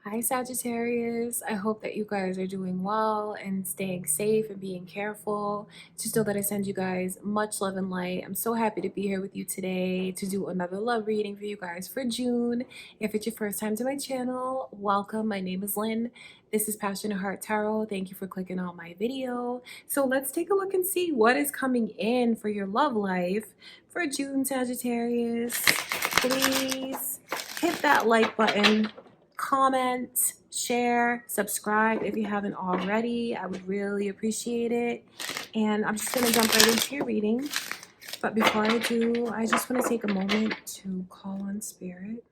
Hi, Sagittarius. I hope that you guys are doing well and staying safe and being careful. Just know that I send you guys much love and light. I'm so happy to be here with you today to do another love reading for you guys for June. If it's your first time to my channel, welcome. My name is Lynn. This is Passionate Heart Tarot. Thank you for clicking on my video. So let's take a look and see what is coming in for your love life for June, Sagittarius. Please hit that like button, comment, share, subscribe if you haven't already. I would really appreciate it. And I'm just going to jump right into your reading. But before I do, I just want to take a moment to call on spirit.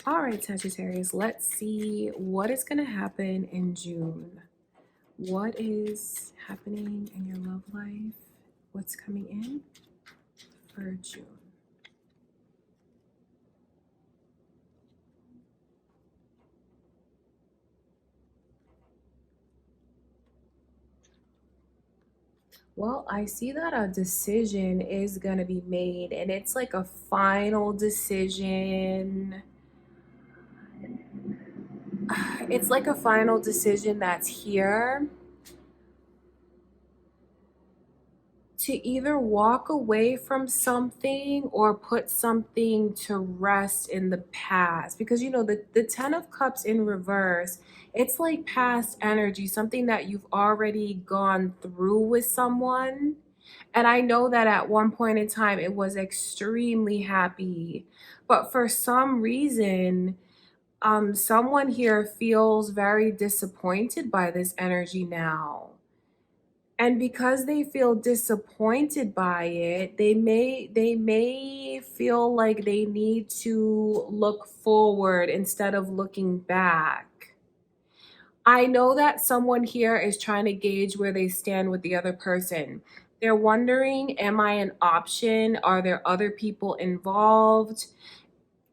All right, Sagittarius, let's see what is going to happen in June. What is happening in your love life? What's coming in for June? Well, I see that a decision is going to be made, and it's like a final decision. It's like a final decision that's here to either walk away from something or put something to rest in the past. Because, you know, the 10 of Cups in reverse, it's like past energy, something that you've already gone through with someone. And I know that at one point in time, it was extremely happy. But for some reason, someone here feels very disappointed by this energy now. And because they feel disappointed by it, they may feel like they need to look forward instead of looking back. I know that someone here is trying to gauge where they stand with the other person. They're wondering, am I an option? Are there other people involved?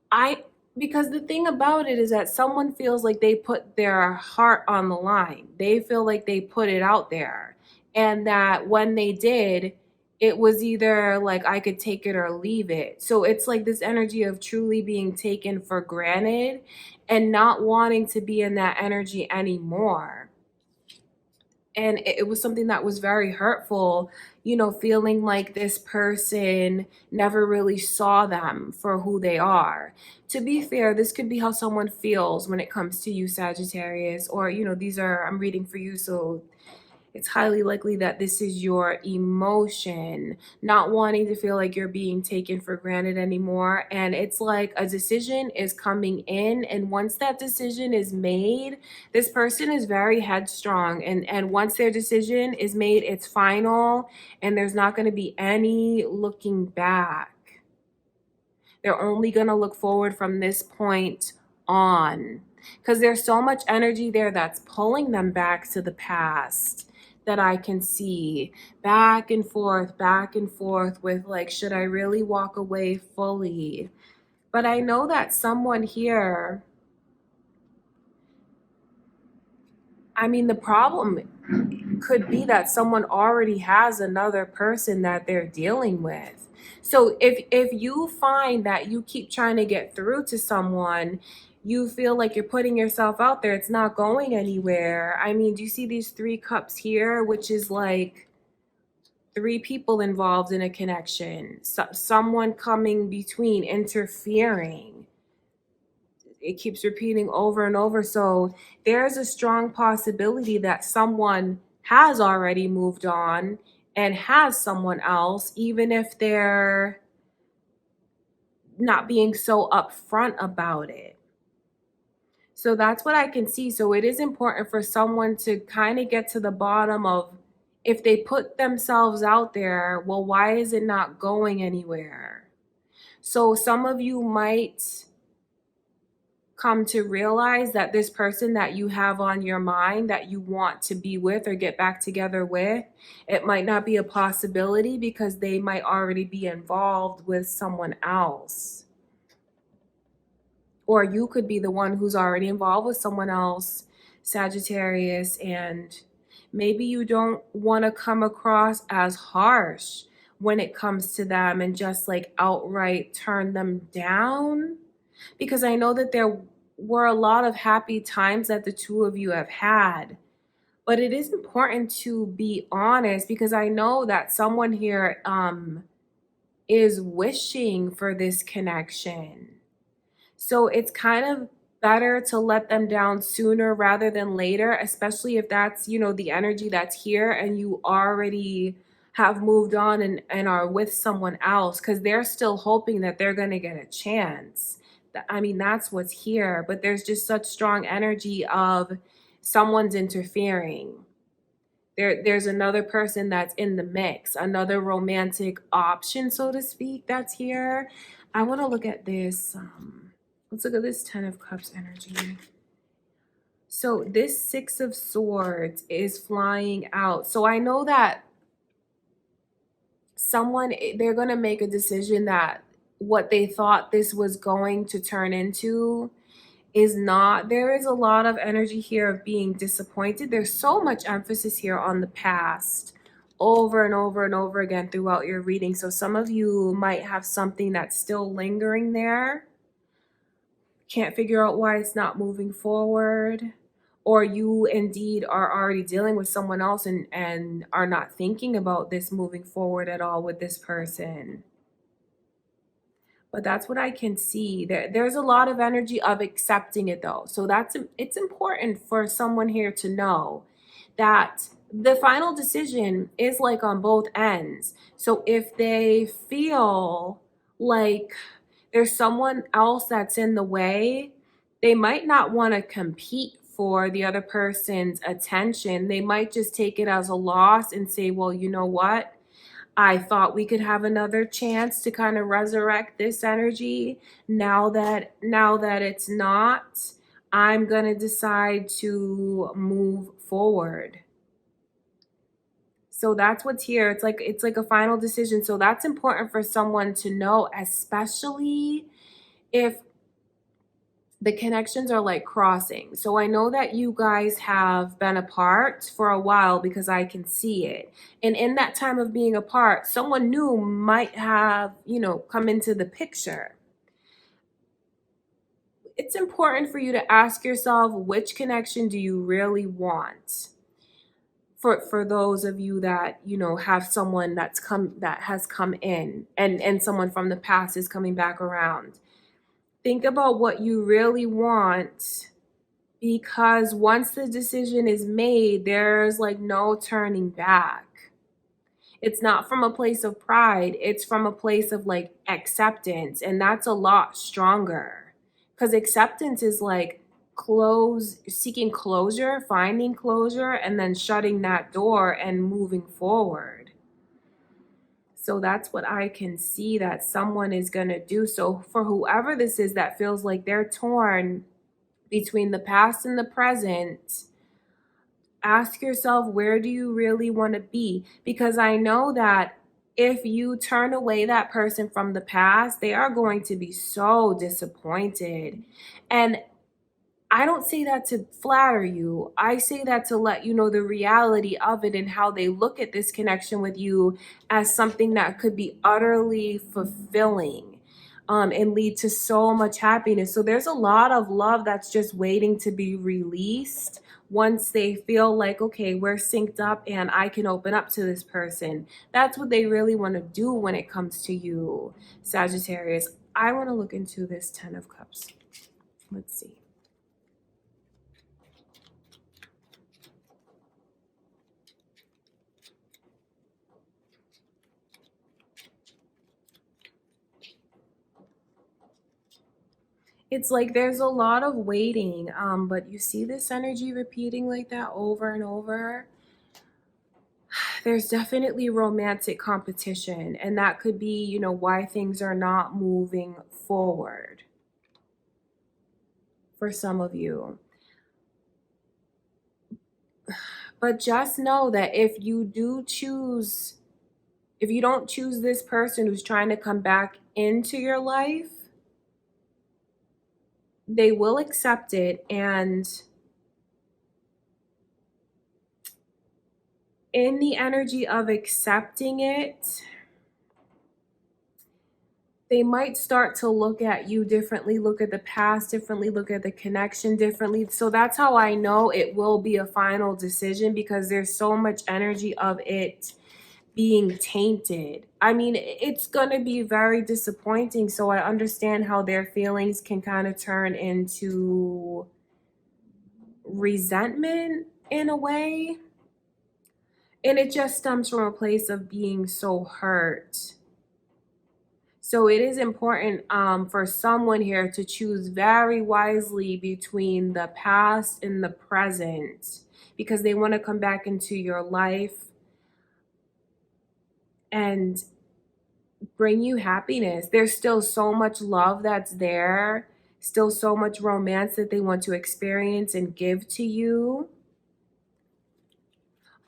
I Because the thing about it is that someone feels like they put their heart on the line. They feel like they put it out there. And that when they did, it was either like I could take it or leave it. So it's like this energy of truly being taken for granted and not wanting to be in that energy anymore. And it was something that was very hurtful, you know, feeling like this person never really saw them for who they are. To be fair, this could be how someone feels when it comes to you, Sagittarius, or, you know, I'm reading for you, so it's highly likely that this is your emotion, not wanting to feel like you're being taken for granted anymore. And it's like a decision is coming in. And once that decision is made, this person is very headstrong. And once their decision is made, it's final. And there's not going to be any looking back. They're only going to look forward from this point on. Because there's so much energy there that's pulling them back to the past that I can see back and forth with like, should I really walk away fully? But I know that someone here, I mean, the problem could be that someone already has another person that they're dealing with. So if you find that you keep trying to get through to someone, you feel like you're putting yourself out there, it's not going anywhere. I mean, do you see these 3 cups here, which is like 3 people involved in a connection, someone coming between, interfering. It keeps repeating over and over. So there's a strong possibility that someone has already moved on and has someone else, even if they're not being so upfront about it. So that's what I can see. So it is important for someone to kind of get to the bottom of, if they put themselves out there, well, why is it not going anywhere? So some of you might come to realize that this person that you have on your mind that you want to be with or get back together with, it might not be a possibility because they might already be involved with someone else. or you could be the one who's already involved with someone else, Sagittarius, and maybe you don't want to come across as harsh when it comes to them and just like outright turn them down. Because I know that there were a lot of happy times that the two of you have had. But it is important to be honest because I know that someone here is wishing for this connection. So it's kind of better to let them down sooner rather than later, especially if that's, the energy that's here and you already have moved on and are with someone else because they're still hoping that they're going to get a chance. I mean, that's what's here, but there's just such strong energy of someone's interfering. There's another person that's in the mix, another romantic option, so to speak, that's here. I want to look at this. Let's look at this 10 of Cups energy. So this 6 of Swords is flying out. So I know that they're going to make a decision that what they thought this was going to turn into is not. There is a lot of energy here of being disappointed. There's so much emphasis here on the past over and over and over again throughout your reading. So some of you might have something that's still lingering there. Can't figure out why it's not moving forward. Or you indeed are already dealing with someone else and are not thinking about this moving forward at all with this person. But that's what I can see. There's a lot of energy of accepting it though. So it's important for someone here to know that the final decision is like on both ends. So if they feel like there's someone else that's in the way, they might not want to compete for the other person's attention. They might just take it as a loss and say, well, you know what? I thought we could have another chance to kind of resurrect this energy. Now that it's not, I'm going to decide to move forward. So that's what's here. It's like a final decision. So that's important for someone to know, especially if the connections are like crossing. So I know that you guys have been apart for a while because I can see it. And in that time of being apart, someone new might have, come into the picture. It's important for you to ask yourself, which connection do you really want? For those of you that, have someone that has come in and someone from the past is coming back around. Think about what you really want, because once the decision is made, there's like no turning back. It's not from a place of pride, it's from a place of like acceptance, and that's a lot stronger. Because acceptance is like seeking closure, finding closure, and then shutting that door and moving forward. So that's what I can see that someone is going to do. So for whoever this is that feels like they're torn between the past and the present, ask yourself, where do you really want to be? Because I know that if you turn away that person from the past, they are going to be so disappointed. And I don't say that to flatter you. I say that to let you know the reality of it and how they look at this connection with you as something that could be utterly fulfilling, and lead to so much happiness. So there's a lot of love that's just waiting to be released once they feel like, okay, we're synced up and I can open up to this person. That's what they really want to do when it comes to you, Sagittarius. I want to look into this 10 of Cups. Let's see. It's like there's a lot of waiting, but you see this energy repeating like that over and over. There's definitely romantic competition, and that could be, why things are not moving forward for some of you. But just know that if you don't choose this person who's trying to come back into your life, they will accept it, and in the energy of accepting it, they might start to look at you differently, look at the past differently, look at the connection differently. So that's how I know it will be a final decision, because there's so much energy of it being tainted. I mean, it's going to be very disappointing. So I understand how their feelings can kind of turn into resentment in a way. And it just stems from a place of being so hurt. So it is important for someone here to choose very wisely between the past and the present, because they want to come back into your life and bring you happiness. There's still so much love that's there, still so much romance that they want to experience and give to you.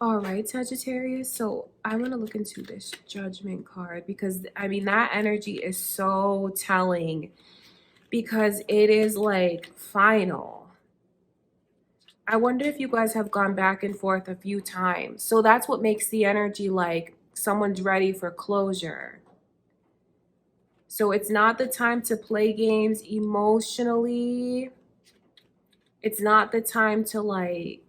All right, Sagittarius. So I want to look into this Judgment card, because I mean, that energy is so telling, because it is like final. I wonder if you guys have gone back and forth a few times. So that's what makes the energy like someone's ready for closure. So it's not the time to play games emotionally. It's not the time to like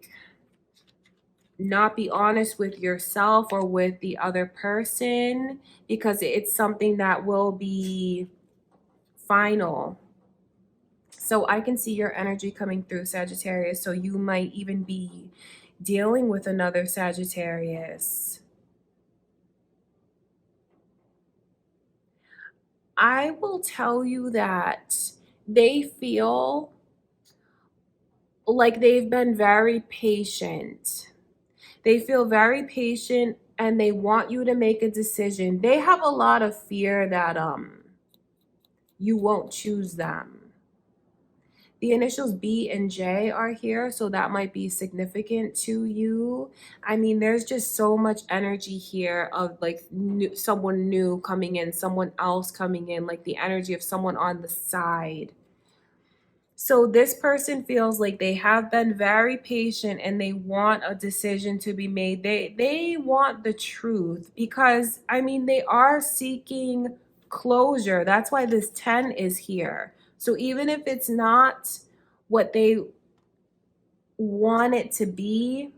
not be honest with yourself or with the other person, because it's something that will be final. So I can see your energy coming through, Sagittarius. So you might even be dealing with another Sagittarius. I will tell you that they feel like they've been very patient. They feel very patient and they want you to make a decision. They have a lot of fear that you won't choose them. The initials B and J are here, so that might be significant to you. I mean, there's just so much energy here of like someone new coming in, someone else coming in, like the energy of someone on the side. So this person feels like they have been very patient and they want a decision to be made. They want the truth, because I mean, they are seeking closure. That's why this 10 is here. So even if it's not what they want it to be,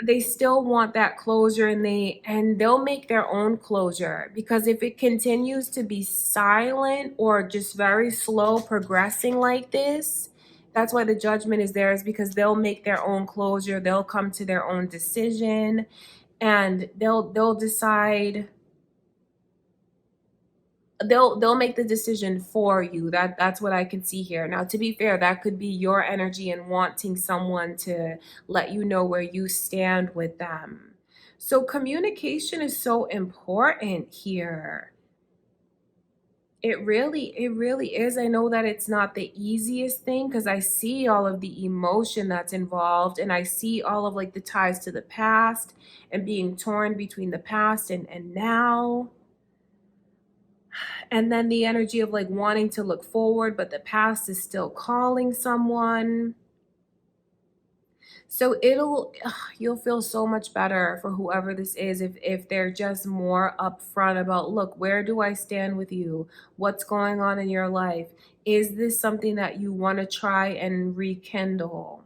they still want that closure, and they'll make their own closure, because if it continues to be silent or just very slow progressing like this, that's why the Judgment is there, is because they'll make their own closure. They'll come to their own decision, and they'll decide, they'll make the decision for you. That's what I can see here. Now, to be fair, that could be your energy and wanting someone to let you know where you stand with them. So communication is so important here. It really is. I know that it's not the easiest thing, because I see all of the emotion that's involved, and I see all of like the ties to the past and being torn between the past and now. And then the energy of like wanting to look forward, but the past is still calling someone. So you'll feel so much better for whoever this is, if they're just more upfront about, look, where do I stand with you? What's going on in your life? Is this something that you want to try and rekindle?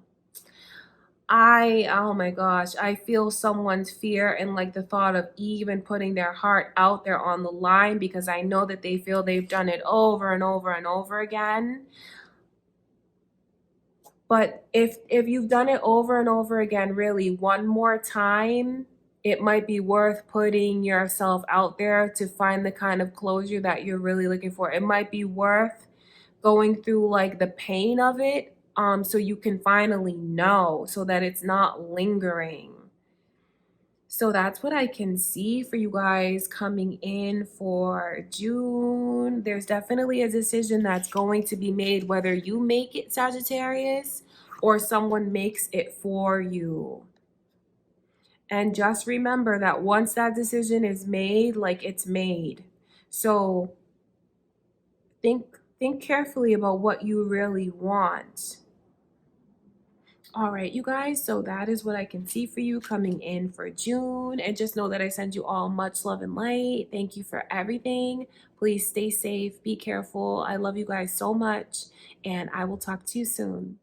Oh my gosh, I feel someone's fear and like the thought of even putting their heart out there on the line, because I know that they feel they've done it over and over and over again. But if you've done it over and over again, really one more time, it might be worth putting yourself out there to find the kind of closure that you're really looking for. It might be worth going through like the pain of it, so you can finally know, so that it's not lingering. So that's what I can see for you guys coming in for June. There's definitely a decision that's going to be made, whether you make it, Sagittarius, or someone makes it for you. And just remember that once that decision is made, like, it's made. So think Think carefully about what you really want. All right, you guys, so that is what I can see for you coming in for June. And just know that I send you all much love and light. Thank you for everything. Please stay safe, be careful. I love you guys so much, and I will talk to you soon.